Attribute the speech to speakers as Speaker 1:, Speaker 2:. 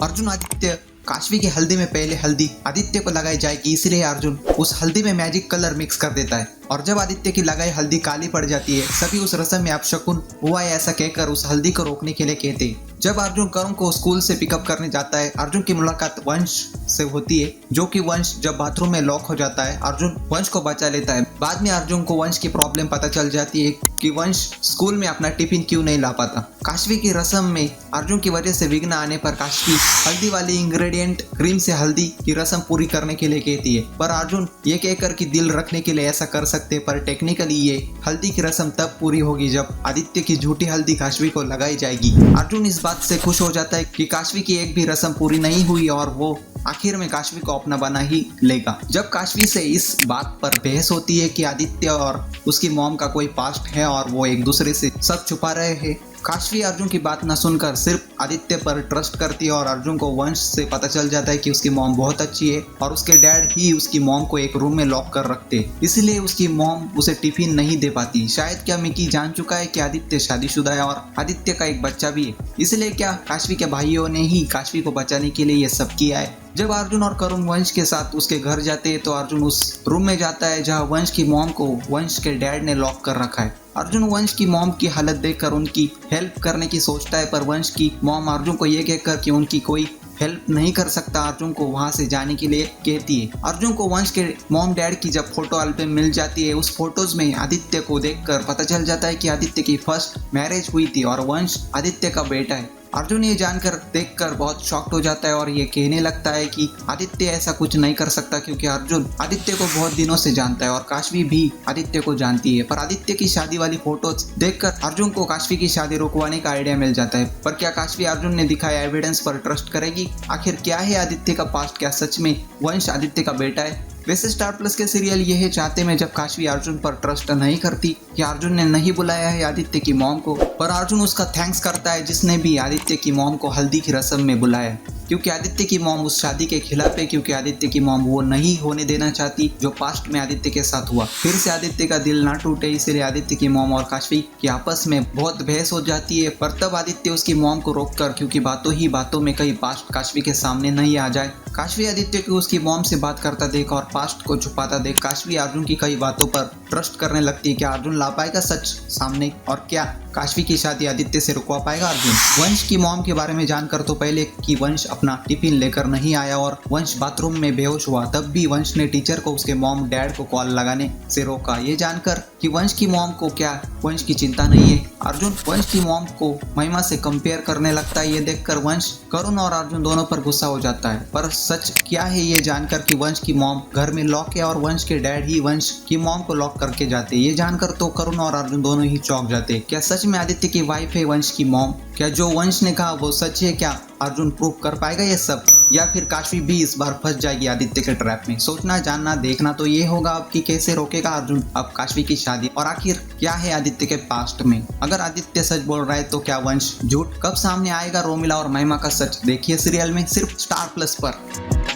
Speaker 1: अर्जुन आदित्य काशवी की हल्दी में पहले हल्दी आदित्य को लगाई जाएगी, इसलिए अर्जुन उस हल्दी में मैजिक कलर मिक्स कर देता है और जब आदित्य की लगाई हल्दी काली पड़ जाती है सभी उस रस्म में अपशकुन हुआ है ऐसा कहकर उस हल्दी को रोकने के लिए कहते हैं। जब अर्जुन करुण को स्कूल से पिकअप करने जाता है, अर्जुन की मुलाकात वंश से होती है, जो कि वंश जब बाथरूम में लॉक हो जाता है अर्जुन वंश को बचा लेता है। बाद में अर्जुन को वंश की प्रॉब्लम पता चल जाती है कि वंश स्कूल में अपना टिफिन क्यों नहीं ला पाता। काशवी की रस्म में अर्जुन की वजह से विघ्न आने पर काशवी हल्दी वाली इंग्रेडिएंट क्रीम से हल्दी की रस्म पूरी करने के लिए कहती है, पर अर्जुन ये कहकर कि दिल रखने के लिए ऐसा कर सकते हैं, पर टेक्निकली ये हल्दी की रस्म तब पूरी होगी जब आदित्य की झूठी हल्दी काशवी को लगाई जाएगी। अर्जुन इस बात से खुश हो जाता है कि काशवी की एक भी रस्म पूरी नहीं हुई और वो आखिर में काशवी को अपना बना ही लेगा। जब काशवी से इस बात पर बहस होती है कि आदित्य और उसकी मॉम का कोई पास्ट है और वो एक दूसरे से सब छुपा रहे हैं, काशवी अर्जुन की बात न सुनकर सिर्फ आदित्य पर ट्रस्ट करती है और अर्जुन को वंश से पता चल जाता है कि उसकी मॉम बहुत अच्छी है और उसके डैड ही उसकी मॉम को एक रूम में लॉक कर रखते हैं, इसलिए उसकी मॉम उसे टिफिन नहीं दे पाती। शायद क्या मिकी जान चुका है कि आदित्य शादीशुदा है और आदित्य का एक बच्चा भी है, इसलिए क्या काशवी के भाइयों ने ही काशवी को बचाने के लिए ये सब किया है। जब अर्जुन और करुण वंश के साथ उसके घर जाते हैं तो अर्जुन उस रूम में जाता है जहां वंश की मॉम को वंश के डैड ने लॉक कर रखा है। अर्जुन वंश की मॉम की हालत देखकर उनकी हेल्प करने की सोचता है, पर वंश की मॉम अर्जुन को ये कहकर कि उनकी कोई हेल्प नहीं कर सकता अर्जुन को वहां से जाने के लिए कहती है। अर्जुन को वंश के मॉम डैड की जब फोटो एल्बम मिल जाती है, उस फोटोज में आदित्य को देखकर पता चल जाता है कि आदित्य की फर्स्ट मैरिज हुई थी और वंश आदित्य का बेटा है। अर्जुन ये जानकर देखकर बहुत शॉक्ड हो जाता है और ये कहने लगता है कि आदित्य ऐसा कुछ नहीं कर सकता, क्योंकि अर्जुन आदित्य को बहुत दिनों से जानता है और काशवी भी आदित्य को जानती है। पर आदित्य की शादी वाली फोटोज देखकर अर्जुन को काशवी की शादी रुकवाने का आइडिया मिल जाता है, पर क्या काशवी अर्जुन ने दिखाए एविडेंस पर ट्रस्ट करेगी? आखिर क्या है आदित्य का पास्ट? क्या सच में वंश आदित्य का बेटा है? वैसे स्टार प्लस के सीरियल ये है चाहते में जब काशवी अर्जुन पर ट्रस्ट नहीं करती कि अर्जुन ने नहीं बुलाया है आदित्य की मॉम को, पर अर्जुन उसका थैंक्स करता है जिसने भी आदित्य की मॉम को हल्दी की रस्म में बुलाया, क्योंकि आदित्य की मॉम उस शादी के खिलाफ है, क्योंकि आदित्य की मॉम वो नहीं होने देना चाहती जो पास्ट में आदित्य के साथ हुआ। फिर से आदित्य का दिल ना टूटे, इसलिए आदित्य की मॉम और काशवी की आपस में बहुत बहस हो जाती है, पर तब आदित्य उसकी मॉम को रोककर, क्योंकि बातों ही बातों में कहीं पास्ट काशवी के सामने नहीं आ जाए, काशवी आदित्य को उसकी मॉम से बात करता देख और पास्ट को छुपाता देख काशवी अर्जुन की कई बातों पर ट्रस्ट करने लगती है। क्या अर्जुन ला पाएगा सच सामने और क्या काशवी की शादी आदित्य से रुकवा पाएगा अर्जुन? वंश की मॉम के बारे में जानकर तो पहले कि वंश अपना टिफिन लेकर नहीं आया और वंश बाथरूम में बेहोश हुआ, तब भी वंश ने टीचर को उसके मॉम डैड को कॉल लगाने से रोका। ये जानकर कि वंश की मॉम को क्या वंश की चिंता नहीं है, अर्जुन वंश की मॉम को महिमा से कंपेयर करने लगता है। ये देखकर वंश करुण और अर्जुन दोनों पर गुस्सा हो जाता है, पर सच क्या है ये जानकर कि वंश की मॉम घर में लॉक है और वंश के डैड ही वंश की मॉम को लॉक करके जाते हैं। ये जानकर तो करुण और अर्जुन दोनों ही चौंक जाते हैं। क्या सच में आदित्य की वाइफ है वंश की मॉम? क्या जो वंश ने कहा वो सच है? क्या अर्जुन प्रूव कर पाएगा ये सब, या फिर काशवी भी इस बार फंस जाएगी आदित्य के ट्रैप में? सोचना जानना देखना तो ये होगा अब कि कैसे रोकेगा अर्जुन अब काशवी की शादी, और आखिर क्या है आदित्य के पास्ट में। अगर आदित्य सच बोल रहा है तो क्या वंश झूठ? कब सामने आएगा रोमिला और महिमा का सच? देखिए सीरियल में सिर्फ स्टार प्लस पर।